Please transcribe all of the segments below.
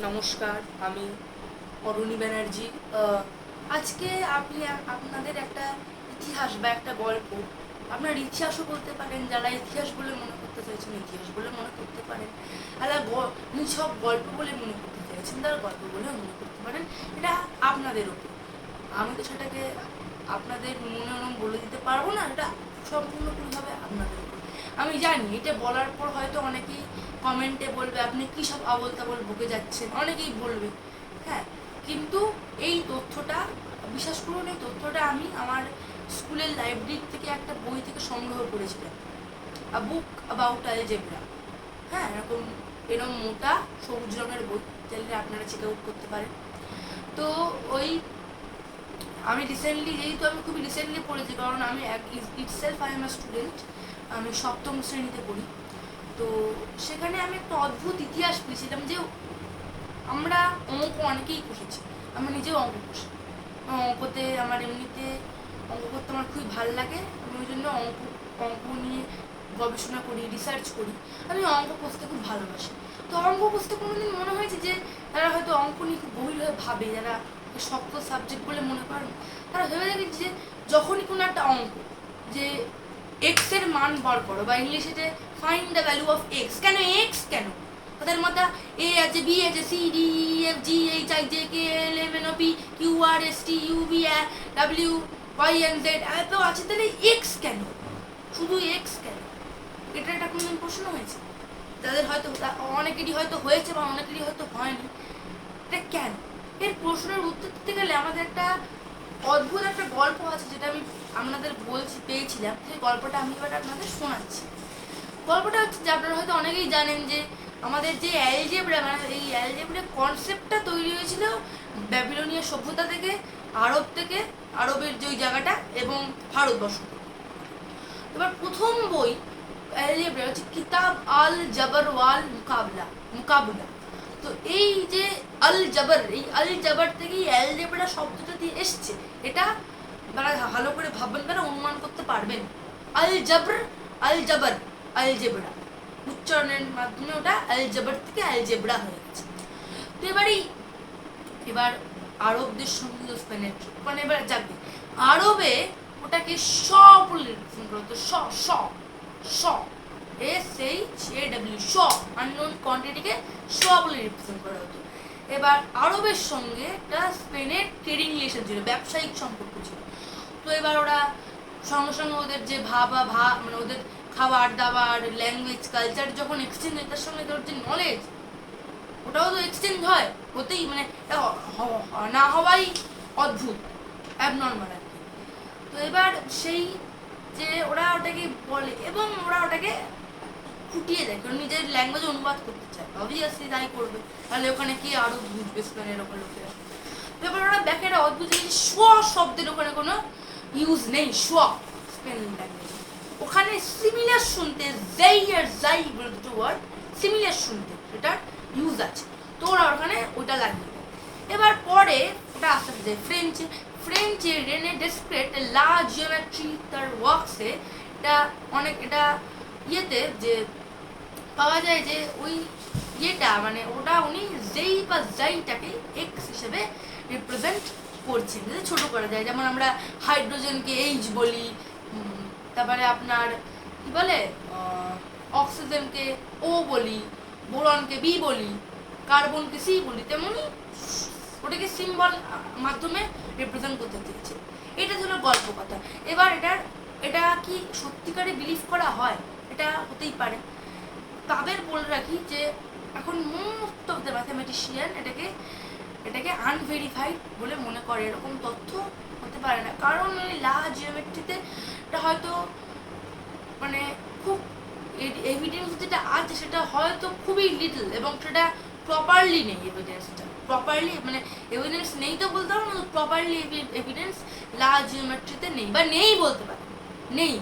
নমস্কার, আমি অরুণী ব্যানার্জি। আজকে আপনাদের একটা ইতিহাস বা একটা গল্প, আপনার ইতিহাসও বলতে পারেন, যারা ইতিহাস বলে মনে করতে চাইছেন ইতিহাস বলে মনে করতে পারেন, সব গল্প বলে মনে করতে চাইছেন তারা গল্প বলে মনে করতে পারেন। এটা আপনাদের ওপর। আমি তো সেটাকে আপনাদের মনে বলে দিতে পারবো না, এটা সম্পূর্ণভাবে আপনাদের ওপর। আমি জানি এটা বলার পর হয়তো অনেকেই কমেন্টে বলবে আপনি কী সব আবোল তাবোল বকে যাচ্ছেন, অনেকেই বলবে। হ্যাঁ, কিন্তু এই তথ্যটা বিশ্বাস করুন, এই তথ্যটা আমি আমার স্কুলের লাইব্রেরি থেকে একটা বই থেকে সংগ্রহ করেছিলাম, আ বুক অ্যাবাউট অ্যালজেব্রা। হ্যাঁ, এরকম মোটা সবুজ রঙের বই, চাইলে আপনারা চেক আউট করতে পারেন। তো ওই আমি খুবই রিসেন্টলি পড়েছি, কারণ আমি itself I am a student, আমি সপ্তম শ্রেণীতে পড়ি। তো সেখানে আমি একটা অদ্ভুত ইতিহাস পেয়েছিলাম যে আমরা অঙ্ক অনেকেই কষেছি, আমি নিজেও অঙ্ক কষি। অঙ্কতে আমার এমনিতে অঙ্ক করতে আমার খুবই ভালো লাগে, আমি ওই জন্য অঙ্ক নিয়ে গবেষণা করি, রিসার্চ করি। আমি অঙ্ক কষতে খুব ভালোবাসি। তো অঙ্ক কষতে কোনোদিন মনে হয়েছে যে যারা হয়তো অঙ্ক নিয়ে খুব গভীরভাবে ভাবে, যারা শক্ত সাবজেক্ট বলে মনে করেন, তারা ভেবে দেখি যে যখনই কোনো একটা অঙ্ক, যে এক্স এর মান বার করো, বা ইংলিশে যে find the value of x, কেন এক্স কেন? তাদের মধ্যে এ আছে, বি আছে, C D E F G H I J K L M N O P Q R S T U V W Y N Z এত আছে, তাহলে x কেন? শুধু এক্স কেন? এটা একটা কোনোদিন প্রশ্ন হয়েছে তাদের? হয়তো অনেকেরই হয়তো হয়েছে বা অনেকেরই হয়তো হয়নি। এটা কেন? এর প্রশ্নের উত্তর দিতে গেলে আমাদের একটা অদ্ভুত একটা গল্প আছে, যেটা আমি আপনাদের পেয়েছিলাম। সেই গল্পটা আমি এবার আপনাদের শোনাচ্ছি। গল্পটা হচ্ছে যে আপনারা হয়তো অনেকেই জানেন যে আমাদের যে অ্যালজেব্রা, মানে এই অ্যালজেব্রা কনসেপ্টটা তৈরি হয়েছিল ব্যাবিলনীয় সভ্যতা থেকে, আরবের যে ওই জায়গাটা, এবং ভারতবর্ষ। এবার প্রথম বই অ্যালজেব্রা হচ্ছে কিতাব আল জাবর ওয়াল মুকাবলা। তো এই যে এই আল জাবর থেকেই অ্যালজেব্রা শব্দটা দিয়ে এসছে, এটা তারা ভালো করে ভাববেন, তারা অনুমান করতে পারবেন। আল জাবর আলজেব্রা উচ্চারণের মাধ্যমে ওটা আলজাবর থেকে আলজেব্রা হয়ে গেছে। তো এবার আরবদের সঙ্গে স্পেনের, মানে এবার যাবে আরবে ওটাকে স বলে রিপ্রেজেন্ট করা হতো। স এস এইচ এ ডাব্লিউ, স আননোন কোয়ান্টিটিকে স বলে রিপ্রেজেন্ট করা হতো। এবার আরবের সঙ্গে একটা স্পেনের ট্রেডিং রিলেশন ছিল, ব্যবসায়িক সম্পর্ক ছিল। তো এবার ওরা সঙ্গে সঙ্গে ওদের যে মানে ওদের খাবার দাবার, ল্যাঙ্গুয়েজ, কালচার যখন এক্সচেঞ্জ হয়, তার সঙ্গে তোর যে নলেজ, ওটাও তো এক্সচেঞ্জ হয়, হতেই, মানে না হওয়াই অদ্ভুত, অ্যাবনর্মাল আর কি। তো এবার সেই যে ওরা ওটাকে বলে এবং ওরা ওটাকে ফুটিয়ে দেয়, কারণ নিজের ল্যাঙ্গুয়েজে অনুবাদ করতে চায়, অবভিয়াসলি তাই করবে, তাহলে ওখানে কি আরো বুঝবে স্পেনের ওখানে লোকেরা। এবার ওরা দেখে একটা অদ্ভুত জিনিস, শব্দের ওখানে কোনো ইউজ নেই। স্পেন ল্যাঙ্গুয়েজে ওখানে সিমিলার শুনতে, জাই আর জাই বলে দুটো ওয়ার্ড, সিমিলার শুনতে এটার ইউজ আছে, তো ওরা ওখানে ওটা লাগিয়ে দেয়। এবার পরে ওটা আস্তে আস্তে ফ্রেঞ্চে রেনে ডেসক্রেট লা জিওমেট্রি তার ওয়ার্কসে এটা ইয়েতে যে পাওয়া যায় যে ওই ইয়েটা, মানে ওটা উনি যেই বা যাইটাকে এক্স হিসেবে রিপ্রেজেন্ট করছেন, যদি ছোট করা যায়। যেমন আমরা হাইড্রোজেনকে এইচ বলি, তারপরে আপনার কি বলে অক্সিজেনকে ও বলি, বোরনকে বি বলি, কার্বনকে সি বলি, তেমনি ওটাকে সিম্বল মাধ্যমে রিপ্রেজেন্ট করতে চেয়েছে। এটা ছিল গল্প কথা। এবার এটা কি সত্যিকারে বিলিভ করা হয়? এটা হতেই পারে। তাদের বলে রাখি যে এখন মোস্ট অফ দ্য ম্যাথামেটিশিয়ান এটাকে আনভেরিফাইড বলে মনে করে, এরকম তথ্য হতে পারে না, কারণ ওই লা জিওমেট্রিতে এটা হয়তো মানে খুব এভিডেন্স যেটা আছে সেটা হয়তো খুবই লিটল, এবং সেটা প্রপারলি নেই। মানে এভিডেন্স নেই তো বলতে পারবো না, প্রপারলি এভিডেন্স লা জিওমেট্রিতে নেই, বা নেই বলতে পারে, নেই,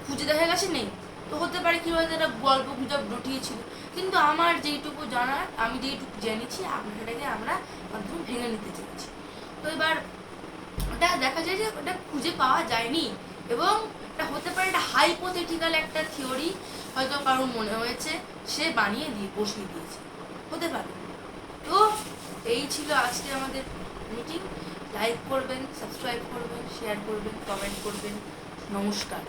খুঁজে দেখা গেছে নেই। তো হতে পারে কি বলতে একটা গল্প গুজব রটিয়েছিল, কিন্তু আমার যেইটুকু জানার, আমি যেইটুকু জেনেছি সেটাকে আমরা মাধ্যমে ভেঙে নিতে চেয়েছি। তো এবার ওটা দেখা যায় যে ওটা খুঁজে পাওয়া যায়নি, এবং এটা হতে পারে একটা হাইপোথেটিক্যাল একটা থিওরি, হয়তো কারোর মনে হয়েছে, সে বসিয়ে দিয়েছে, হতে পারে। এই ছিল আজকে আমাদের মিটিং। লাইক করবেন, সাবস্ক্রাইব করবেন, শেয়ার করবেন, কমেন্ট করবেন। নমস্কার।